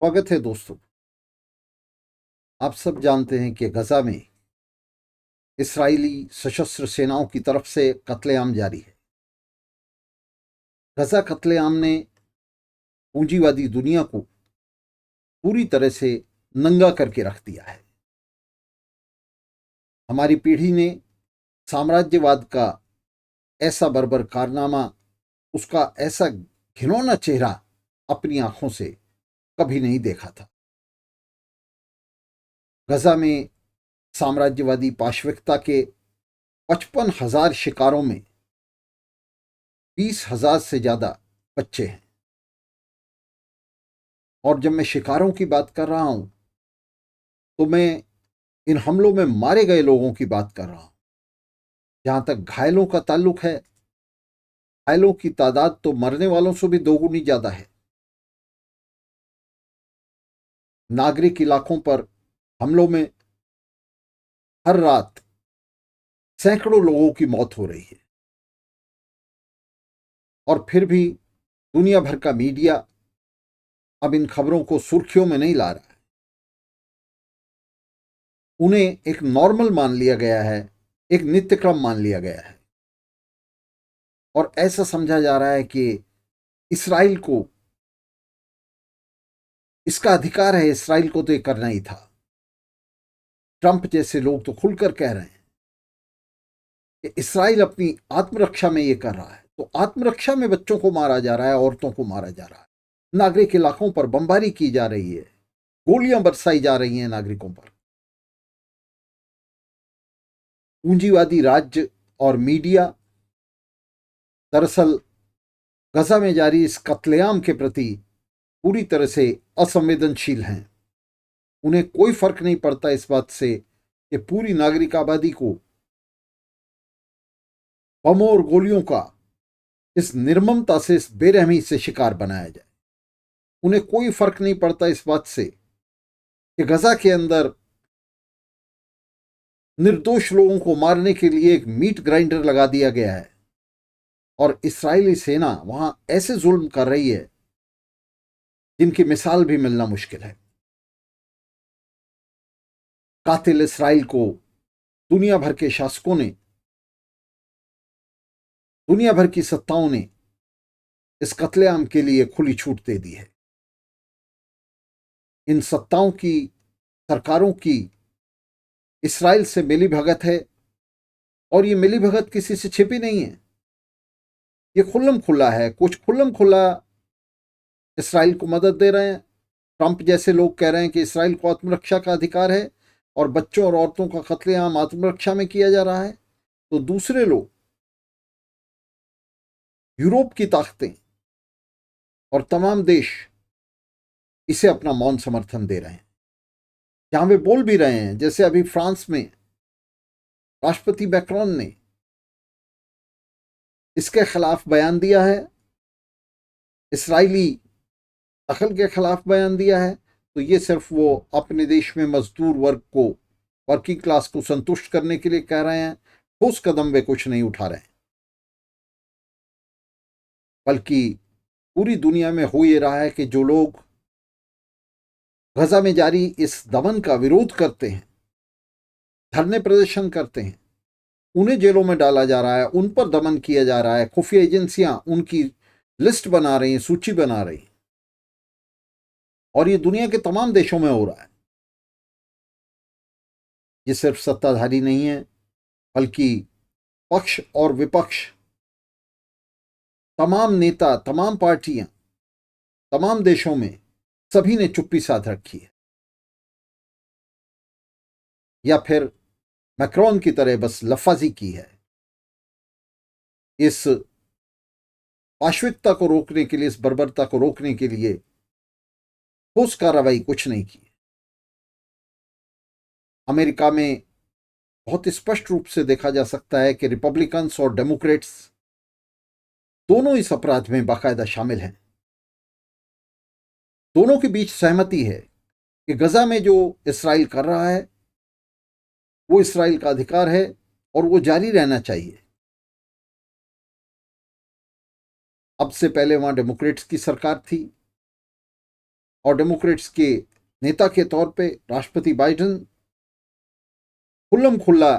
स्वागत है दोस्तों। आप सब जानते हैं कि गजा में इस्राएली सशस्त्र सेनाओं की तरफ से कत्लेआम जारी है। गजा कत्लेआम ने पूंजीवादी दुनिया को पूरी तरह से नंगा करके रख दिया है। हमारी पीढ़ी ने साम्राज्यवाद का ऐसा बर्बर कारनामा, उसका ऐसा घिनौना चेहरा अपनी आंखों से कभी नहीं देखा था। गजा में साम्राज्यवादी पाशविकता के 55,000 शिकारों में 20,000 से ज्यादा बच्चे हैं। और जब मैं शिकारों की बात कर रहा हूं तो मैं इन हमलों में मारे गए लोगों की बात कर रहा हूं। जहां तक घायलों का ताल्लुक है, घायलों की तादाद तो मरने वालों से भी दोगुनी ज्यादा है। नागरिक इलाकों पर हमलों में हर रात सैकड़ों लोगों की मौत हो रही है। और फिर भी दुनिया भर का मीडिया अब इन खबरों को सुर्खियों में नहीं ला रहा है। उन्हें एक नॉर्मल मान लिया गया है, एक नित्यक्रम मान लिया गया है। और ऐसा समझा जा रहा है कि इसराइल को इसका अधिकार है, इसराइल को तो ये करना ही था। ट्रंप जैसे लोग तो खुलकर कह रहे हैं कि इसराइल अपनी आत्मरक्षा में ये कर रहा है। तो आत्मरक्षा में बच्चों को मारा जा रहा है, औरतों को मारा जा रहा है, नागरिक इलाकों पर बमबारी की जा रही है, गोलियां बरसाई जा रही हैं नागरिकों पर। पूंजीवादी राज्य और मीडिया दरअसल गजा में जारी इस कत्लेआम के प्रति पूरी तरह से असंवेदनशील हैं। उन्हें कोई फर्क नहीं पड़ता इस बात से कि पूरी नागरिक आबादी को बमों और गोलियों का इस निर्ममता से, इस बेरहमी से शिकार बनाया जाए। उन्हें कोई फर्क नहीं पड़ता इस बात से कि गजा के अंदर निर्दोष लोगों को मारने के लिए एक मीट ग्राइंडर लगा दिया गया है और इस्राएली सेना वहां ऐसे जुल्म कर रही है जिनकी मिसाल भी मिलना मुश्किल है। कातिल इस्राइल को दुनिया भर के शासकों ने, दुनिया भर की सत्ताओं ने इस कत्लेआम के लिए खुली छूट दे दी है। इन सत्ताओं की, सरकारों की इस्राइल से मिली भगत है और ये मिली भगत किसी से छिपी नहीं है। ये खुल्लम खुल्ला है। कुछ खुल्लम खुल्ला इस्राइल को मदद दे रहे हैं। ट्रंप जैसे लोग कह रहे हैं कि इस्राइल को आत्मरक्षा का अधिकार है और बच्चों और औरतों का कत्लेआम आत्मरक्षा में किया जा रहा है। तो दूसरे लोग, यूरोप की ताकतें और तमाम देश इसे अपना मौन समर्थन दे रहे हैं। जहां वे बोल भी रहे हैं, जैसे अभी फ्रांस में राष्ट्रपति मैक्रोन ने इसके खिलाफ बयान दिया है, इसराइली दखल के खिलाफ बयान दिया है। तो ये सिर्फ वो अपने देश में मजदूर वर्ग को, वर्किंग क्लास को संतुष्ट करने के लिए कह रहे हैं। ठोस कदम वे कुछ नहीं उठा रहे हैं, बल्कि पूरी दुनिया में हो ये रहा है कि जो लोग गजा में जारी इस दमन का विरोध करते हैं, धरने प्रदर्शन करते हैं, उन्हें जेलों में डाला जा रहा है, उन पर दमन किया जा रहा है। खुफिया एजेंसियां उनकी लिस्ट बना रही हैं, सूची बना रही हैं। और ये दुनिया के तमाम देशों में हो रहा है। ये सिर्फ सत्ताधारी नहीं है, बल्कि पक्ष और विपक्ष, तमाम नेता, तमाम पार्टियां, तमाम देशों में सभी ने चुप्पी साध रखी है। या फिर मैक्रोन की तरह बस लफाजी की है। इस पाशविकता को रोकने के लिए, इस बर्बरता को रोकने के लिए ठोस कार्रवाई कुछ नहीं की। अमेरिका में बहुत स्पष्ट रूप से देखा जा सकता है कि रिपब्लिकन्स और डेमोक्रेट्स दोनों इस अपराध में बाकायदा शामिल हैं। दोनों के बीच सहमति है कि गजा में जो इसराइल कर रहा है वो इसराइल का अधिकार है और वो जारी रहना चाहिए। अब से पहले वहां डेमोक्रेट्स की सरकार थी और डेमोक्रेट्स के नेता के तौर पे राष्ट्रपति बाइडेन खुल्लम खुल्ला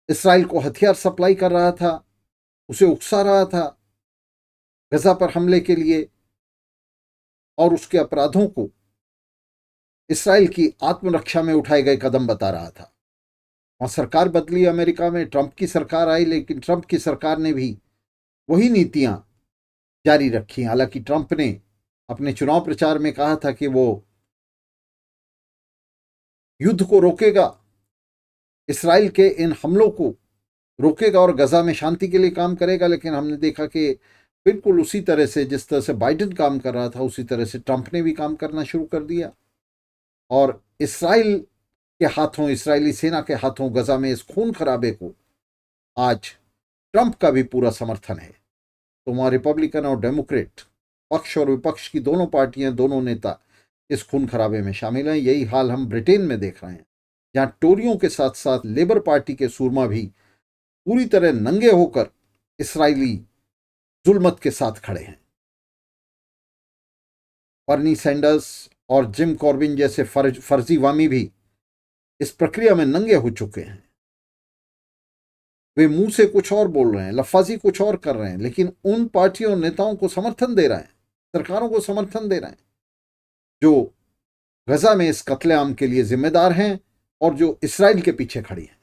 इसराइल को हथियार सप्लाई कर रहा था, उसे उकसा रहा था गजा पर हमले के लिए, और उसके अपराधों को इसराइल की आत्मरक्षा में उठाए गए कदम बता रहा था। वहां सरकार बदली अमेरिका में, ट्रंप की सरकार आई, लेकिन ट्रंप की सरकार ने भी वही नीतियां जारी रखी। हालांकि ट्रंप ने अपने चुनाव प्रचार में कहा था कि वो युद्ध को रोकेगा, इसराइल के इन हमलों को रोकेगा और गजा में शांति के लिए काम करेगा, लेकिन हमने देखा कि बिल्कुल उसी तरह से जिस तरह से बाइडेन काम कर रहा था, उसी तरह से ट्रंप ने भी काम करना शुरू कर दिया। और इसराइल के हाथों, इसराइली सेना के हाथों गजा में इस खून खराबे को आज ट्रंप का भी पूरा समर्थन है। तो वहां रिपब्लिकन और डेमोक्रेट पक्ष और विपक्ष की दोनों पार्टियां, दोनों नेता इस खून खराबे में शामिल हैं। यही हाल हम ब्रिटेन में देख रहे हैं, जहां टोरियों के साथ साथ लेबर पार्टी के सूरमा भी पूरी तरह नंगे होकर इसराइली जुल्मत के साथ खड़े हैं। बर्नी सैंडर्स और जिम कॉर्बिन जैसे फर्जीवामी भी इस प्रक्रिया में नंगे हो चुके हैं। वे मुंह से कुछ और बोल रहे हैं, लफाजी कुछ और कर रहे हैं, लेकिन उन पार्टियों और नेताओं को समर्थन दे रहे हैं, सरकारों को समर्थन दे रहे हैं जो गजा में इस कत्लेआम के लिए जिम्मेदार हैं और जो इसराइल के पीछे खड़ी हैं।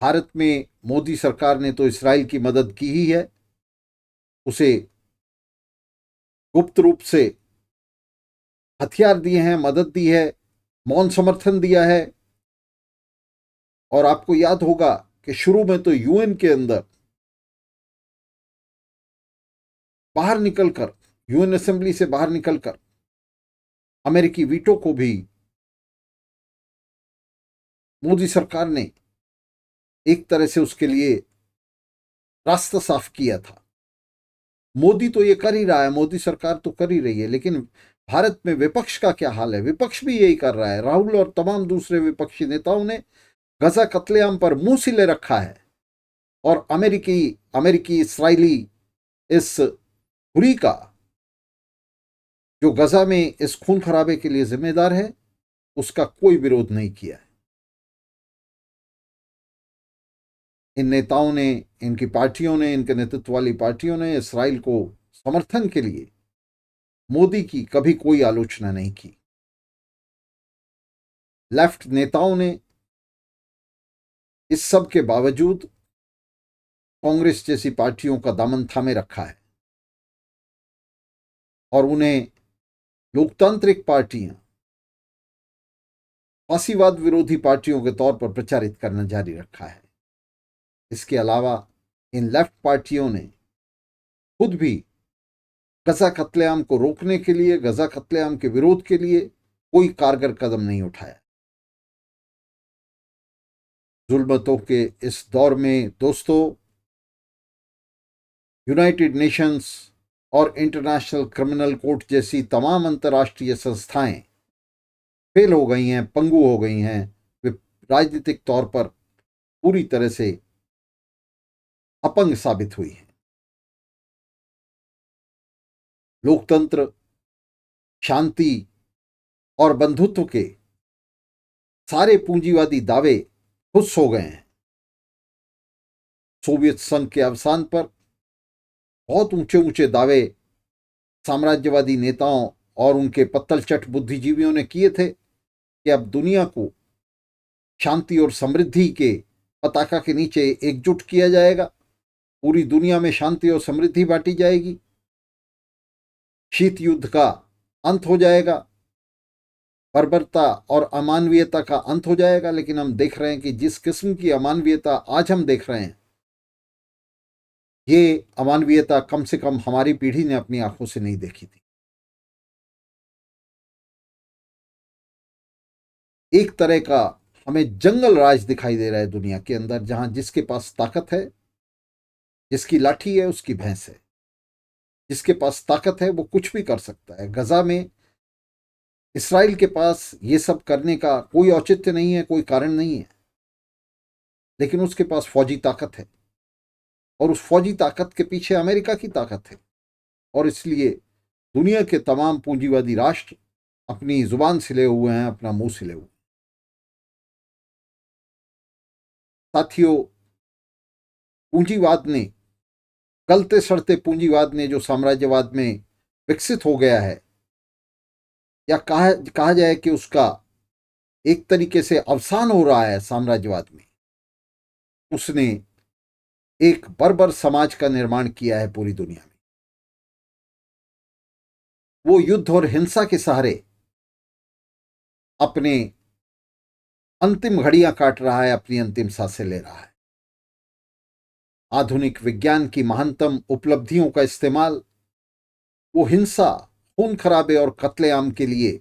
भारत में मोदी सरकार ने तो इसराइल की मदद की ही है, उसे गुप्त रूप से हथियार दिए हैं, मदद दी है, मौन समर्थन दिया है। और आपको याद होगा कि शुरू में तो यूएन के अंदर बाहर निकलकर, यूएन असेंबली से बाहर निकलकर अमेरिकी वीटो को भी मोदी सरकार ने एक तरह से उसके लिए रास्ता साफ किया था। मोदी तो ये कर ही रहा है, मोदी सरकार तो कर ही रही है, लेकिन भारत में विपक्ष का क्या हाल है? विपक्ष भी यही कर रहा है। राहुल और तमाम दूसरे विपक्षी नेताओं ने गजा कत्लेआम पर मुंह सिले रखा है और अमेरिकी इसराइली इस हुरी का, जो गजा में इस खून खराबे के लिए जिम्मेदार है, उसका कोई विरोध नहीं किया है। इन नेताओं ने, इनकी पार्टियों ने, इनके नेतृत्व वाली पार्टियों ने इसराइल को समर्थन के लिए मोदी की कभी कोई आलोचना नहीं की। लेफ्ट नेताओं ने इस सब के बावजूद कांग्रेस जैसी पार्टियों का दामन थामे रखा है और उन्हें लोकतांत्रिक पार्टियां फासीवाद विरोधी पार्टियों के तौर पर प्रचारित करना जारी रखा है। इसके अलावा इन लेफ्ट पार्टियों ने खुद भी गजा कत्लेआम को रोकने के लिए, गजा कत्लेआम के विरोध के लिए कोई कारगर कदम नहीं उठाया। जुल्मतों के इस दौर में दोस्तों, यूनाइटेड नेशंस और इंटरनेशनल क्रिमिनल कोर्ट जैसी तमाम अंतर्राष्ट्रीय संस्थाएं फेल हो गई हैं, पंगु हो गई हैं। वे राजनीतिक तौर पर पूरी तरह से अपंग साबित हुई है। लोकतंत्र, शांति और बंधुत्व के सारे पूंजीवादी दावे खुश हो गए हैं। सोवियत संघ के अवसान पर बहुत ऊंचे ऊंचे दावे साम्राज्यवादी नेताओं और उनके पत्तलचट बुद्धिजीवियों ने किए थे कि अब दुनिया को शांति और समृद्धि के पताका के नीचे एकजुट किया जाएगा, पूरी दुनिया में शांति और समृद्धि बांटी जाएगी, शीत युद्ध का अंत हो जाएगा, बर्बरता और अमानवीयता का अंत हो जाएगा। लेकिन हम देख रहे हैं कि जिस किस्म की अमानवीयता आज हम देख रहे हैं, ये अमानवीयता कम से कम हमारी पीढ़ी ने अपनी आंखों से नहीं देखी थी। एक तरह का हमें जंगल राज दिखाई दे रहा है दुनिया के अंदर, जहां जिसके पास ताकत है, जिसकी लाठी है उसकी भैंस है, जिसके पास ताकत है वो कुछ भी कर सकता है। गजा में इसराइल के पास ये सब करने का कोई औचित्य नहीं है, कोई कारण नहीं है, लेकिन उसके पास फौजी ताकत है और उस फौजी ताकत के पीछे अमेरिका की ताकत है। और इसलिए दुनिया के तमाम पूंजीवादी राष्ट्र अपनी जुबान सिले हुए हैं, अपना मुंह सिले हुए हैं। साथियों, पूंजीवाद ने, गलते सड़ते पूंजीवाद ने जो साम्राज्यवाद में विकसित हो गया है, या कहा जाए कि उसका एक तरीके से अवसान हो रहा है साम्राज्यवाद में, उसने एक बर्बर समाज का निर्माण किया है पूरी दुनिया में। वो युद्ध और हिंसा के सहारे अपने अंतिम घड़ियां काट रहा है, अपनी अंतिम सांसें ले रहा है। आधुनिक विज्ञान की महानतम उपलब्धियों का इस्तेमाल वो हिंसा, खून खराबे और कत्लेआम के लिए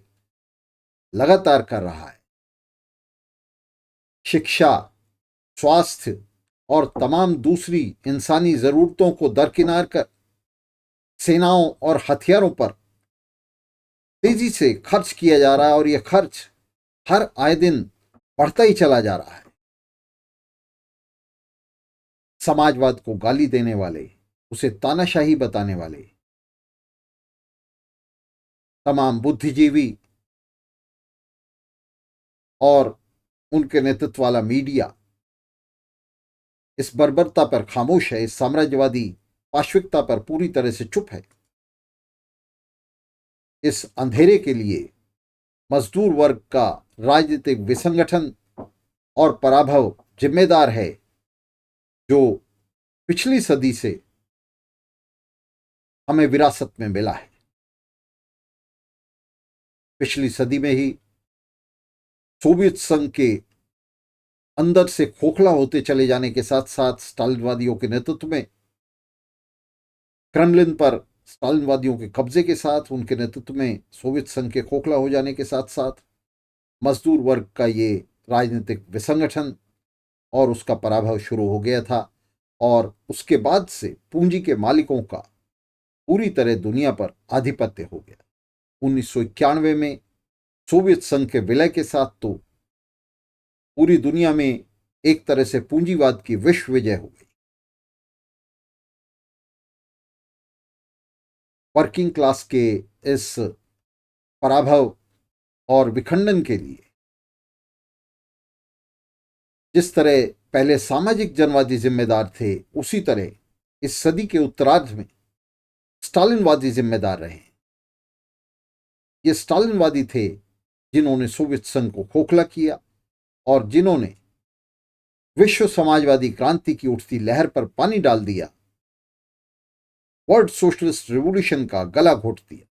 लगातार कर रहा है। शिक्षा, स्वास्थ्य और तमाम दूसरी इंसानी जरूरतों को दरकिनार कर सेनाओं और हथियारों पर तेजी से खर्च किया जा रहा है, और यह खर्च हर आए दिन बढ़ता ही चला जा रहा है। समाजवाद को गाली देने वाले, उसे तानाशाही बताने वाले तमाम बुद्धिजीवी और उनके नेतृत्व वाला मीडिया इस बर्बरता पर खामोश है, इस साम्राज्यवादी पाशविकता पर पूरी तरह से चुप है। इस अंधेरे के लिए मजदूर वर्ग का राजनीतिक विसंगठन और पराभव जिम्मेदार है, जो पिछली सदी से हमें विरासत में मिला है। पिछली सदी में ही सोवियत संघ के अंदर से खोखला होते चले जाने के साथ साथ स्टालिनवादियों के नेतृत्व में, क्रेमलिन पर स्टालिनवादियों के कब्जे के साथ, उनके नेतृत्व में सोवियत संघ के खोखला हो जाने के साथ साथ मजदूर वर्ग का ये राजनीतिक विसंगठन और उसका पराभव शुरू हो गया था। और उसके बाद से पूंजी के मालिकों का पूरी तरह दुनिया पर आधिपत्य हो गया। 1991 में सोवियत संघ के विलय के साथ तो पूरी दुनिया में एक तरह से पूंजीवाद की विश्व विजय हो गई। वर्किंग क्लास के इस पराभव और विखंडन के लिए जिस तरह पहले सामाजिक जनवादी जिम्मेदार थे, उसी तरह इस सदी के उत्तरार्ध में स्टालिनवादी जिम्मेदार रहे। ये स्टालिनवादी थे जिन्होंने सोवियत संघ को खोखला किया और जिन्होंने विश्व समाजवादी क्रांति की उठती लहर पर पानी डाल दिया, वर्ल्ड सोशलिस्ट रिवॉल्यूशन का गला घोट दिया।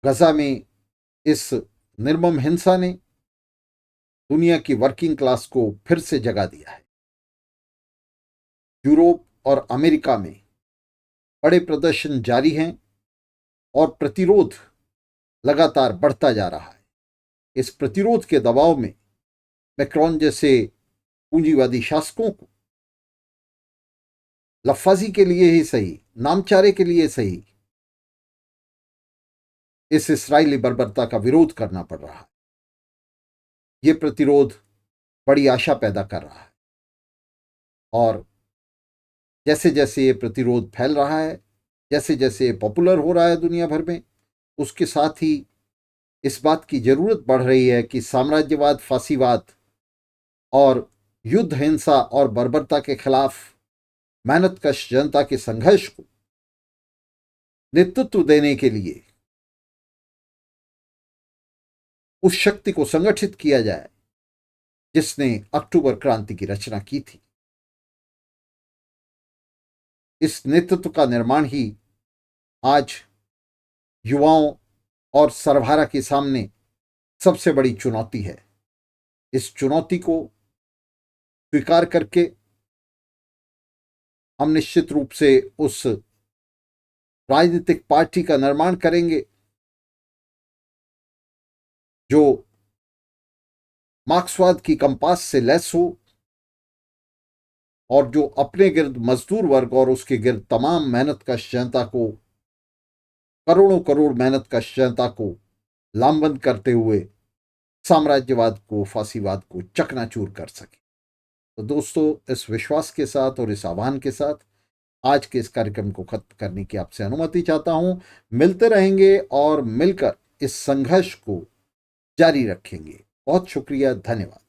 गजा में इस निर्मम हिंसा ने दुनिया की वर्किंग क्लास को फिर से जगा दिया है। यूरोप और अमेरिका में बड़े प्रदर्शन जारी हैं और प्रतिरोध लगातार बढ़ता जा रहा है। इस प्रतिरोध के दबाव में मैक्रोन जैसे पूंजीवादी शासकों को लफाजी के लिए ही सही, नामचारे के लिए सही, इस इस्राएली बर्बरता का विरोध करना पड़ रहा है। ये प्रतिरोध बड़ी आशा पैदा कर रहा है, और जैसे जैसे ये प्रतिरोध फैल रहा है, जैसे जैसे ये पॉपुलर हो रहा है दुनिया भर में, उसके साथ ही इस बात की जरूरत बढ़ रही है कि साम्राज्यवाद, फासीवाद और युद्ध, हिंसा और बर्बरता के खिलाफ मेहनतकश जनता के संघर्ष को नेतृत्व देने के लिए उस शक्ति को संगठित किया जाए जिसने अक्टूबर क्रांति की रचना की थी। इस नेतृत्व का निर्माण ही आज युवाओं और सर्वहारा के सामने सबसे बड़ी चुनौती है। इस चुनौती को स्वीकार करके हम निश्चित रूप से उस राजनीतिक पार्टी का निर्माण करेंगे जो मार्क्सवाद की कंपास से लैस हो और जो अपने गिर्द मजदूर वर्ग और उसके गिर्द तमाम मेहनतकश जनता को, करोड़ों करोड़ मेहनतकश जनता को लामबंद करते हुए साम्राज्यवाद को, फासीवाद को चकनाचूर कर सके। तो दोस्तों, इस विश्वास के साथ और इस आह्वान के साथ आज के इस कार्यक्रम को खत्म करने की आपसे अनुमति चाहता हूं। मिलते रहेंगे और मिलकर इस संघर्ष को जारी रखेंगे। बहुत शुक्रिया, धन्यवाद।